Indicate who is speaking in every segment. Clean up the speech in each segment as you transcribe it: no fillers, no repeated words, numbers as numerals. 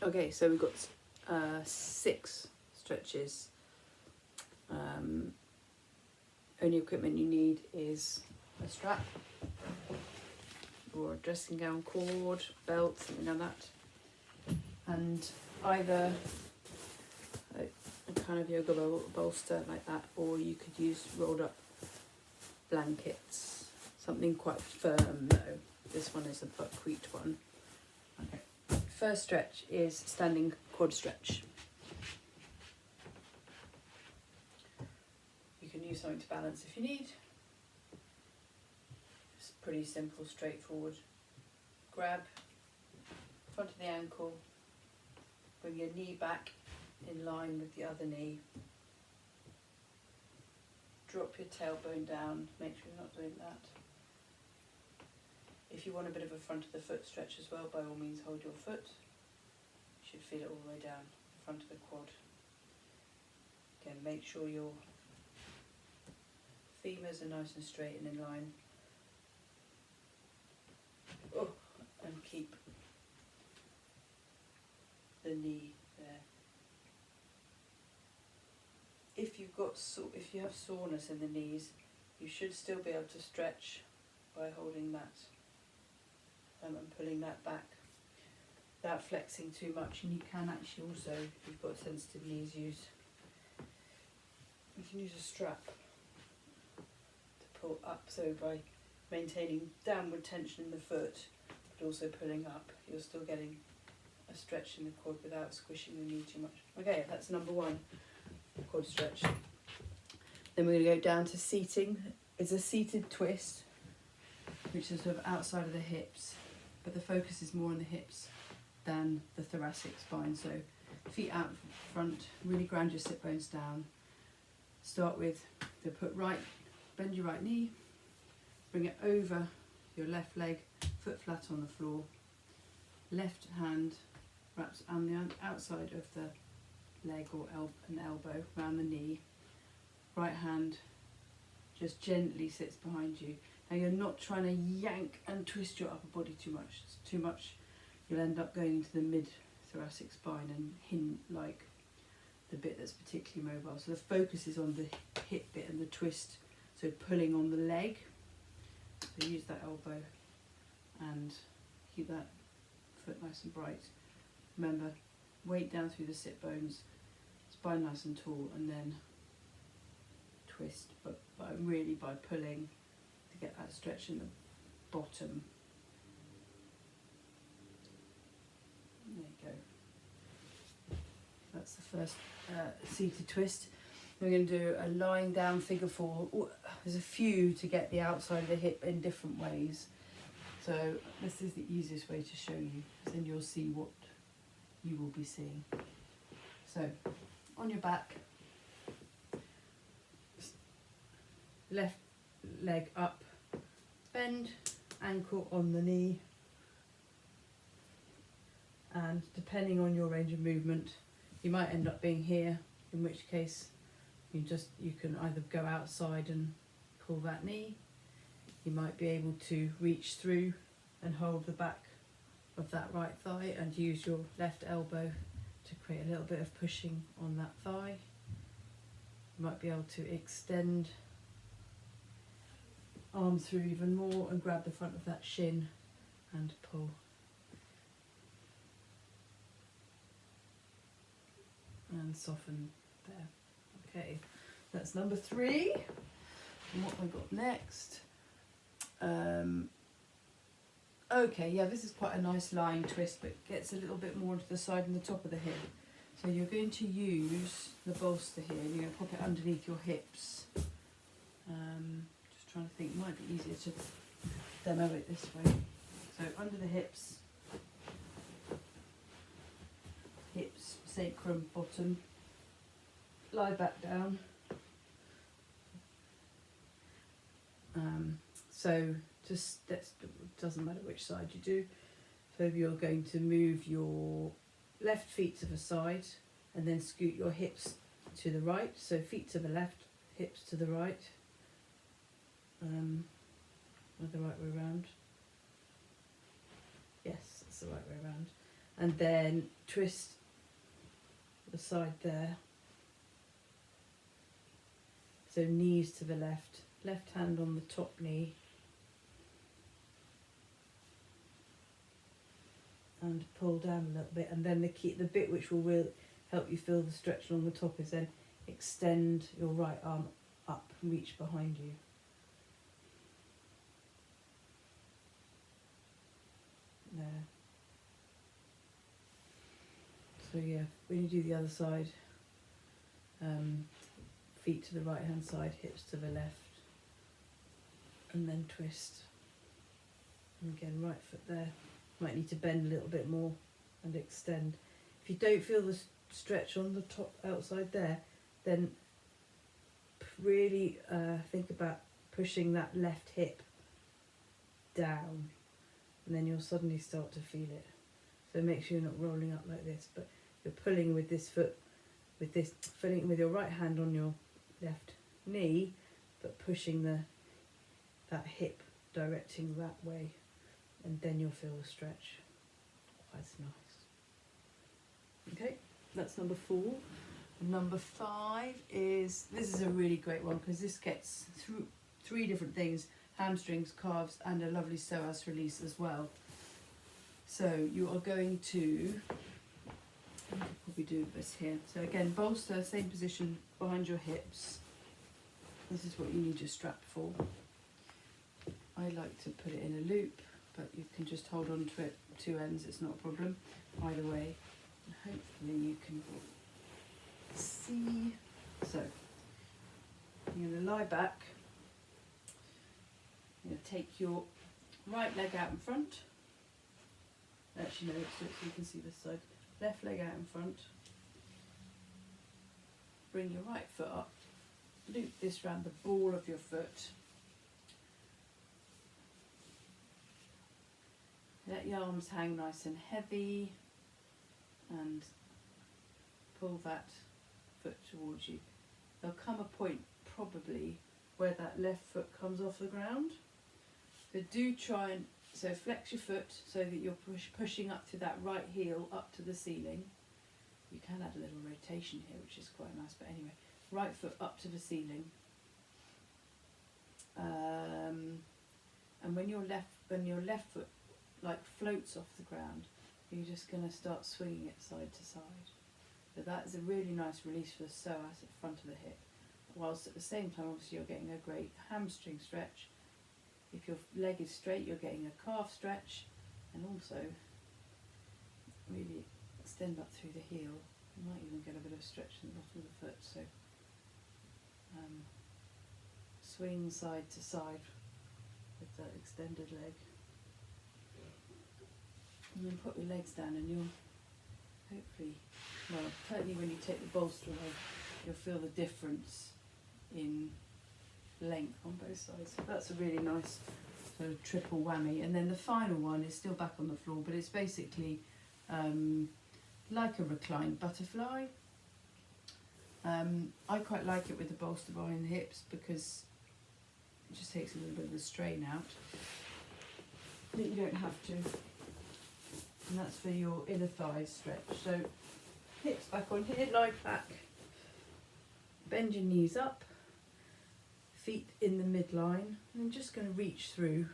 Speaker 1: Okay, so we've got 6 stretches. Only equipment you need is a strap or a dressing gown cord, belt, something like that, and either a kind of yoga bolster like that, or you could use rolled up blankets, something quite firm though. This one is a buckwheat one. Okay. First stretch is standing quad stretch. You can use something to balance if you need. It's pretty simple, straightforward. Grab front of the ankle, bring your knee back in line with the other knee. Drop your tailbone down, make sure you're not doing that. If you want a bit of a front of the foot stretch as well, by all means hold your foot. You should feel it all the way down the front of the quad. Again, make sure your femurs are nice and straight and in line. Oh, and keep the knee there. If you have soreness in the knees, you should still be able to stretch by holding that and pulling that back without flexing too much. And you can actually also, if you've got sensitive knees, you can use a strap to pull up. So by maintaining downward tension in the foot, but also pulling up, you're still getting a stretch in the quad without squishing the knee too much. Okay, that's number 1, quad stretch. Then we're going to go down to seating. It's a seated twist, which is sort of outside of the hips, but the focus is more on the hips than the thoracic spine. So feet out front, really ground your sit bones down. Start with bend your right knee, bring it over your left leg, foot flat on the floor. Left hand wraps on the outside of the leg or an elbow around the knee. Right hand just gently sits behind you. Now you're not trying to yank and twist your upper body too much. It's too much, you'll end up going into the mid-thoracic spine and like the bit that's particularly mobile. So the focus is on the hip bit and the twist, so pulling on the leg. So use that elbow and keep that foot nice and bright. Remember, weight down through the sit bones, spine nice and tall, and then twist, but really by pulling to get that stretch in the bottom. There you go. That's the first seated twist. We're going to do a lying down figure 4. There's a few to get the outside of the hip in different ways. So this is the easiest way to show you, then you'll see what you will be seeing. So on your back, left leg up, bend, ankle on the knee, and depending on your range of movement, you might end up being here, in which case you can either go outside and pull that knee. You might be able to reach through and hold the back of that right thigh and use your left elbow to create a little bit of pushing on that thigh. You might be able to extend arm through even more and grab the front of that shin and pull. And soften there. Okay, that's number 3. And what have I got next? Okay, yeah, this is quite a nice lying twist, but gets a little bit more to the side and the top of the hip. So you're going to use the bolster here, and you're going to pop it underneath your hips. Just trying to think, it might be easier to demo it this way. So under the hips, sacrum, bottom, lie back down. So that doesn't matter which side you do. So you're going to move your left feet to the side and then scoot your hips to the right. So feet to the left, hips to the right. Or the right way around. Yes, that's the right way around. and then twist the side there. So knees to the left, left hand on the top knee, and pull down a little bit, and then the bit which will help you feel the stretch along the top is then extend your right arm up and reach behind you. There. So yeah, when you do the other side, feet to the right hand side, hips to the left, and then twist. And again, right foot there. Might need to bend a little bit more and extend. If you don't feel the stretch on the top outside there, then really think about pushing that left hip down, and then you'll suddenly start to feel it. So make sure you're not rolling up like this, but you're pulling with this foot, filling with your right hand on your left knee, but pushing that hip directing that way, and then you'll feel the stretch. That's nice. Okay, that's number 4. Number 5 is, this is a really great one because this gets through 3 different things: hamstrings, calves, and a lovely psoas release as well. So you are going to, I'll probably do this here. So again, bolster, same position behind your hips. This is what you need your strap for. I like to put it in a loop, but you can just hold on to it 2 ends, it's not a problem. Either way, and hopefully you can see. So you're going to lie back. You're going to take your right leg out in front. Actually no, so you can see this side. Left leg out in front. Bring your right foot up. Loop this round the ball of your foot. Let your arms hang nice and heavy, and pull that foot towards you. There'll come a point probably where that left foot comes off the ground. So do try and flex your foot so that you're pushing up to that right heel up to the ceiling. You can add a little rotation here, which is quite nice, but anyway, right foot up to the ceiling. And when your left foot like floats off the ground, you're just going to start swinging it side to side. So that is a really nice release for the psoas at the front of the hip, whilst at the same time obviously you're getting a great hamstring stretch. If your leg is straight, you're getting a calf stretch, and also really extend up through the heel. You might even get a bit of stretch in the bottom of the foot. So swing side to side with that extended leg. And then put your legs down, and you'll hopefully, well, certainly when you take the bolster away, you'll feel the difference in length on both sides. So that's a really nice sort of triple whammy. And then the final one is still back on the floor, but it's basically like a reclined butterfly. I quite like it with the bolster behind the hips because it just takes a little bit of the strain out. But you don't have to. And that's for your inner thighs stretch. So hips back on here, lie back, bend your knees up, feet in the midline, and I'm just going to reach through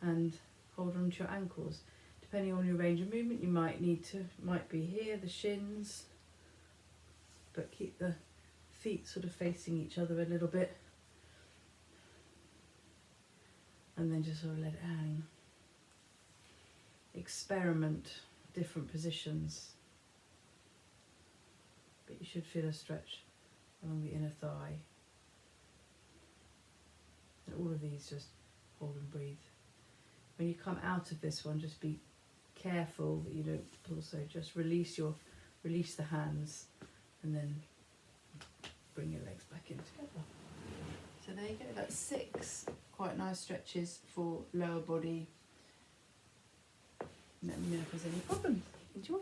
Speaker 1: and hold on to your ankles. Depending on your range of movement, you might be here, the shins, but keep the feet sort of facing each other a little bit, and then just sort of let it hang. Experiment different positions, but you should feel a stretch along the inner thigh. And all of these, just hold and breathe. When you come out of this one, just be careful that you don't also just release the hands, and then bring your legs back in together. So there you go, that's 6 quite nice stretches for lower body. Let me know if there's any problems. Enjoy.